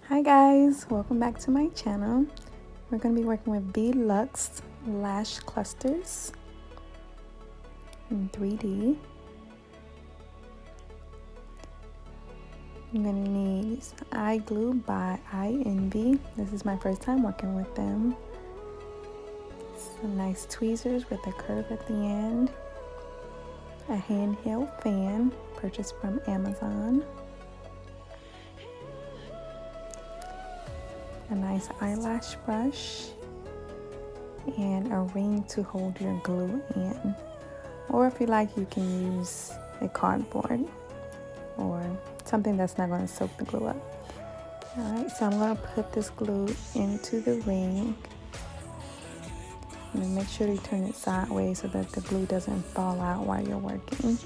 Hi guys, welcome back to my channel. We're going to be working with VLuxe lash clusters in 3D. I'm going to need eye glue by Eye Envy. This is my first time working with them. Some nice tweezers with a curve at the end. A handheld fan purchased from Amazon. A nice eyelash brush, and a ring to hold your glue in. Or if you like, you can use a cardboard or something that's not going to soak the glue up. Alright, so I'm going to put this glue into the ring. And make sure you turn it sideways so that the glue doesn't fall out while you're working.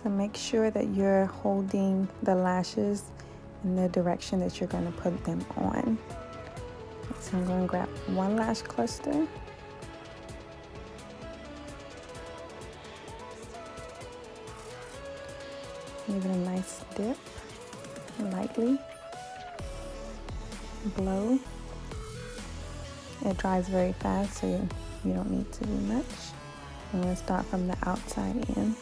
So make sure that you're holding the lashes in the direction that you're going to put them on. So I'm going to grab one lash cluster. Give it a nice dip, lightly. Blow. It dries very fast, so you don't need to do much. I'm going to start from the outside in.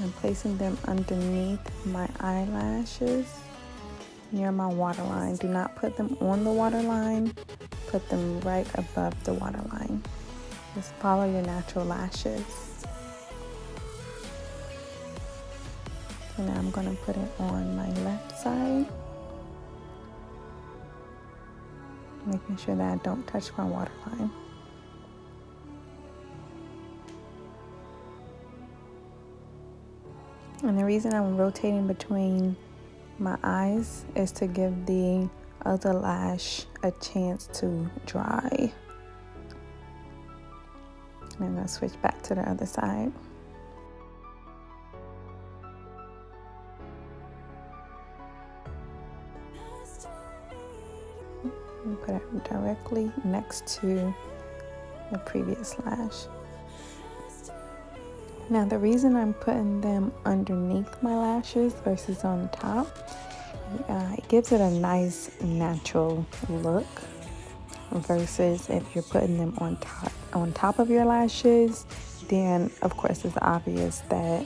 I'm placing them underneath my eyelashes near my waterline. Do not put them on the waterline. Put them right above the waterline. Just follow your natural lashes. So now I'm going to put it on my left side. Making sure that I don't touch my waterline. And the reason I'm rotating between my eyes is to give the other lash a chance to dry. And I'm going to switch back to the other side. And put it directly next to the previous lash. Now the reason I'm putting them underneath my lashes versus on top, it gives it a nice natural look versus if you're putting them on top of your lashes, then of course it's obvious that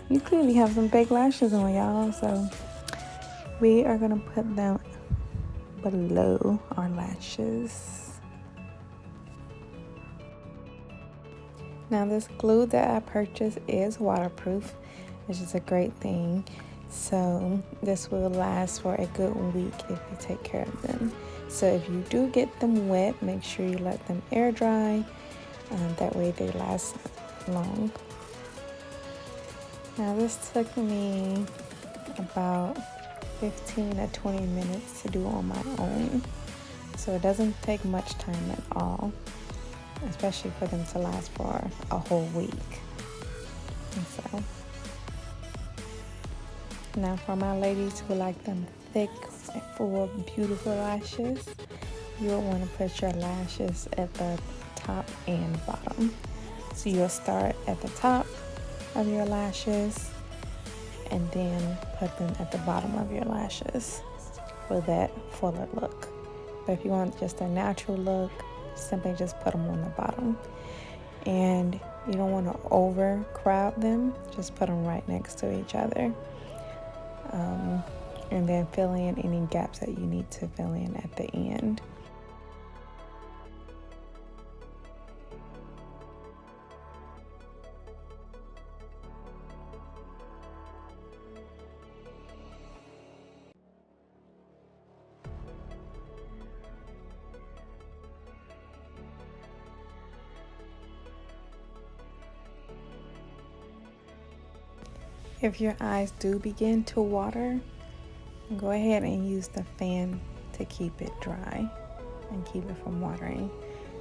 you clearly have some fake lashes on, y'all. So we are gonna put them below our lashes. Now this glue that I purchased is waterproof, which is a great thing. So this will last for a good week if you take care of them. So if you do get them wet, make sure you let them air dry. That way they last long. Now this took me about 15 to 20 minutes to do on my own. So it doesn't take much time at all, especially for them to last for a whole week. And so now for my ladies who like them thick, full, beautiful lashes, you'll want to put your lashes at the top and bottom. So you'll start at the top of your lashes and then put them at the bottom of your lashes for that fuller look. But if you want just a natural look, simply just put them on the bottom. And you don't want to overcrowd them, just put them right next to each other. And then fill in any gaps that you need to fill in at the end. If your eyes do begin to water, go ahead and use the fan to keep it dry and keep it from watering.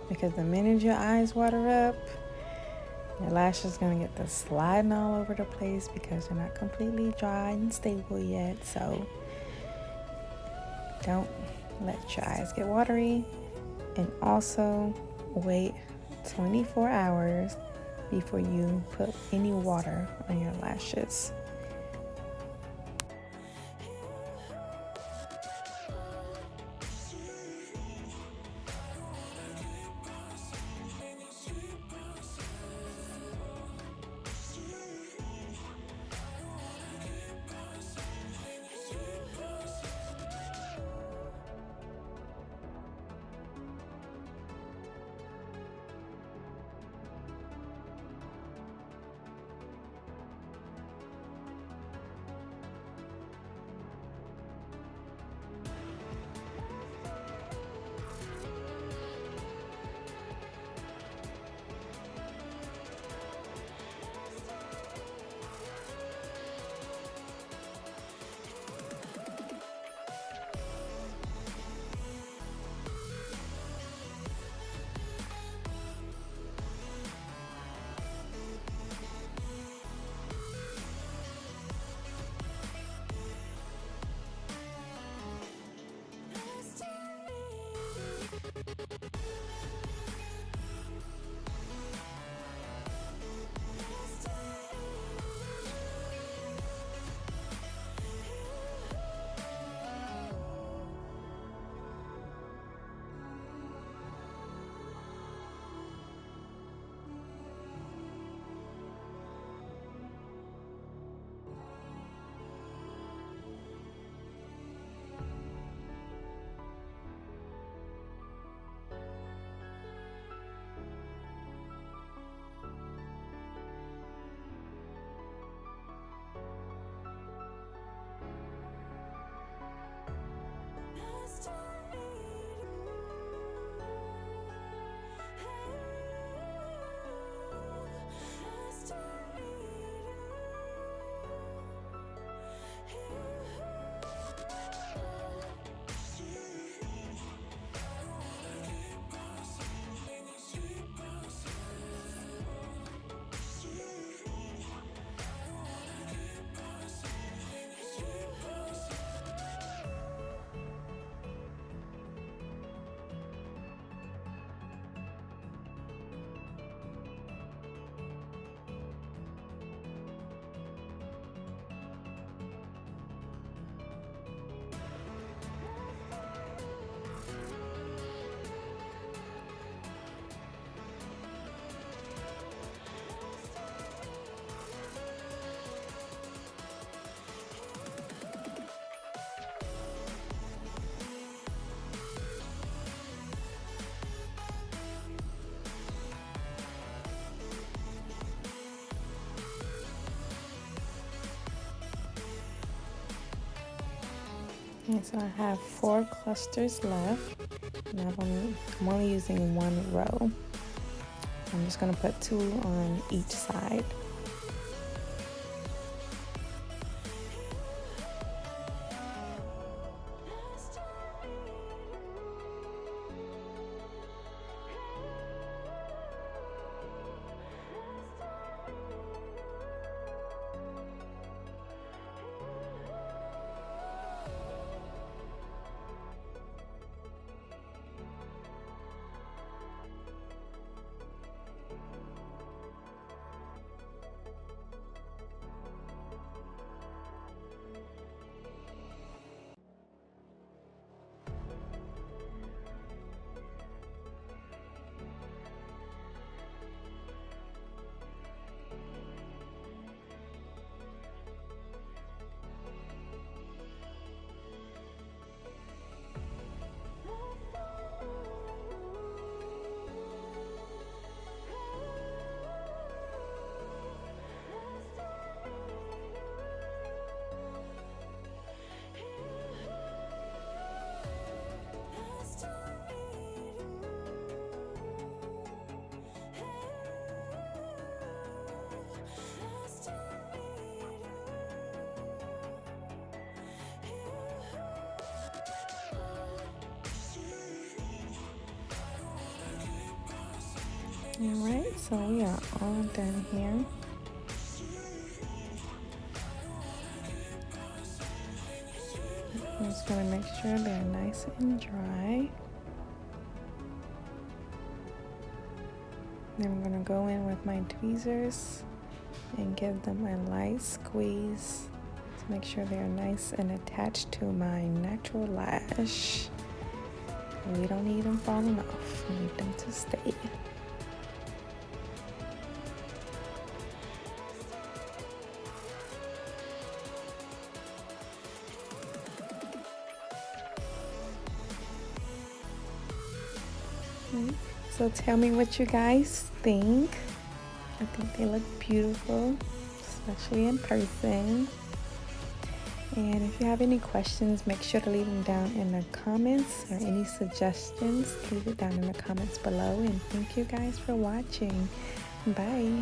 Because the minute your eyes water up, your lashes gonna get the sliding all over the place because they're not completely dry and stable yet. So Don't let your eyes get watery, and also wait 24 hours before you put any water on your lashes. Okay, so I have 4 clusters left, and I'm only using 1 row. I'm just going to put 2 on each side. Alright, so we are all done here. just gonna make sure they're nice and dry. Then I'm gonna go in with my tweezers and give them a light squeeze to make sure they're nice and attached to my natural lash. We don't need them falling off, we need them to stay. So tell me what you guys think. I think they look beautiful, especially in person. And if you have any questions, make sure to leave them down in the comments, or any suggestions, leave it down in the comments below. And thank you guys for watching. Bye.